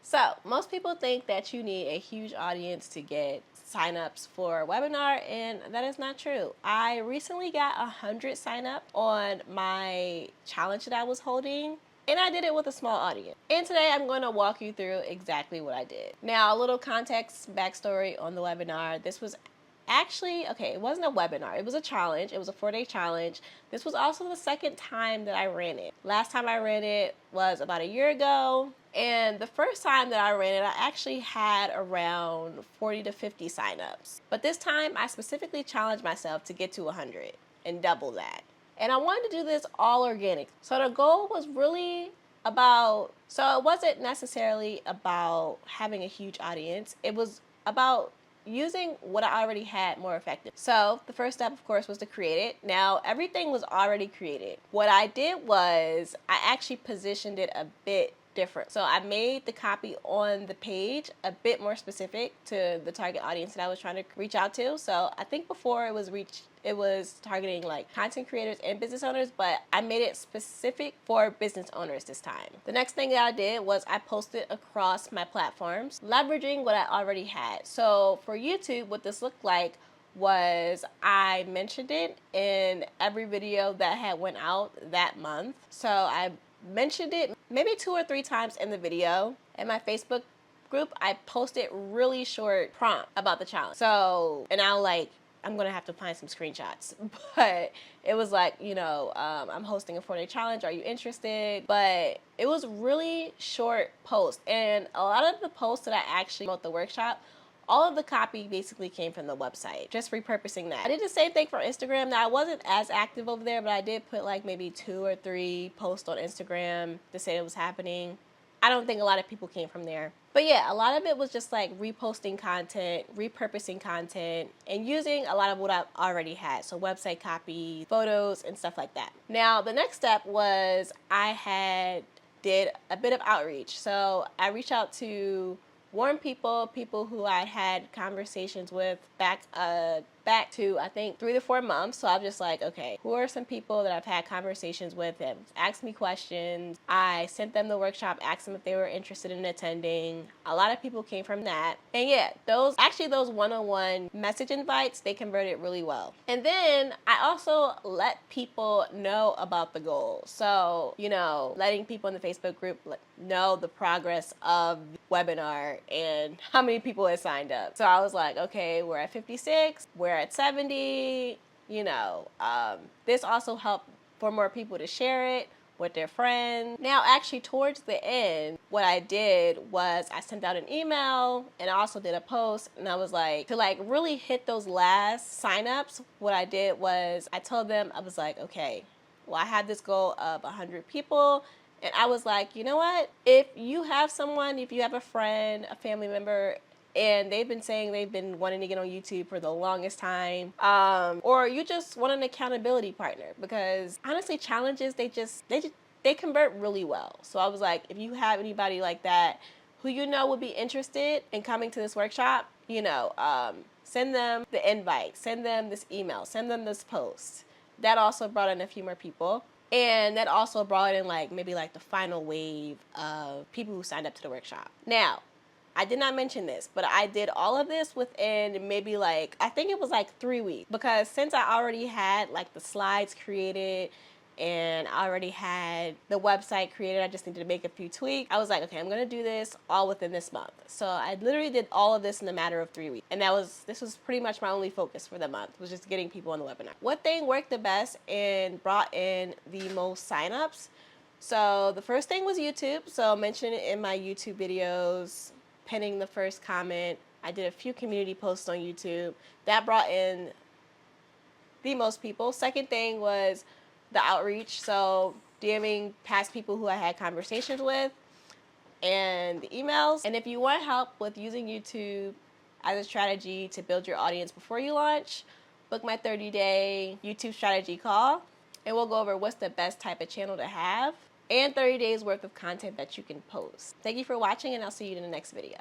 So most people think that you need a huge audience to get signups for a webinar, and that is not true. I recently got 100 sign-up on my challenge that I was holding, and I did it with a small audience. And today I'm going to walk you through exactly what I did. Now, a little context, backstory on the webinar. This was actually, okay, it wasn't a webinar. It was a challenge. It was a 4-day challenge. This was also the second time that I ran it. Last time I ran it was about a year ago. And the first time that I ran it, I actually had around 40 to 50 signups. But this time I specifically challenged myself to get to 100 and double that. And I wanted to do this all organic. So the goal was really about, so it wasn't necessarily about having a huge audience. It was about using what I already had more effective. So the first step, of course, was to create it. Now, everything was already created. What I did was I actually positioned it a bit different. So I made the copy on the page a bit more specific to the target audience that I was trying to reach out to. So I think before it was targeting like content creators and business owners, but I made it specific for business owners this time. The next thing that I did was I posted across my platforms, leveraging what I already had. So for YouTube, what this looked like was I mentioned it in every video that had went out that month. So I mentioned it maybe 2 or 3 times in the video. In my Facebook group, I posted really short prompt about the challenge. So, and I'm gonna have to find some screenshots, but it was like, you know, I'm hosting a 4-day challenge. Are you interested? But it was really short post, and a lot of the posts that I actually promote the workshop, all of the copy basically came from the website, just repurposing that. I did the same thing for Instagram. Now, I wasn't as active over there, but I did put like maybe 2 or 3 posts on Instagram to say it was happening. I don't think a lot of people came from there. But yeah, a lot of it was just like reposting content, repurposing content, and using a lot of what I already had. So website copy, photos, and stuff like that. Now, the next step was I did a bit of outreach. So I reached out to warm people who I had conversations with back to I think 3 to 4 months. So I'm just like, okay, who are some people that I've had conversations with and asked me questions? I sent them the workshop, asked them if they were interested in attending. A lot of people came from that. And yeah, those one-on-one message invites, they converted really well. And then I also let people know about the goal. So, you know, letting people in the Facebook group know the progress of the webinar and how many people had signed up. So I was like, okay, we're at 56, we're at 70, you know. This also helped for more people to share it with their friends. Now, actually, towards the end, what I did was I sent out an email and I also did a post, and I was like, to like really hit those last signups, what I did was I told them, I was like, okay, well, I had this goal of 100 people. And I was like, you know what? If you have someone, if you have a friend, a family member, and they've been saying they've been wanting to get on YouTube for the longest time, or you just want an accountability partner, because honestly, challenges, they convert really well. So I was like, if you have anybody like that who you know would be interested in coming to this workshop, you know, send them the invite, send them this email, send them this post. That also brought in a few more people. And that also brought in like maybe like the final wave of people who signed up to the workshop. Now, I did not mention this, but I did all of this within maybe like, I think it was like 3 weeks, because since I already had like the slides created and I already had the website created, I just needed to make a few tweaks. I was like, okay, I'm gonna do this all within this month. So I literally did all of this in a matter of 3 weeks. And this was pretty much my only focus for the month, was just getting people on the webinar. What thing worked the best and brought in the most signups? So the first thing was YouTube. So I mentioned it in my YouTube videos, pinning the first comment. I did a few community posts on YouTube. That brought in the most people. Second thing was the outreach, so DMing past people who I had conversations with, and the emails. And if you want help with using YouTube as a strategy to build your audience before you launch, book my 30-day YouTube strategy call, and we'll go over what's the best type of channel to have and 30 days worth of content that you can post. Thank you for watching, and I'll see you in the next video.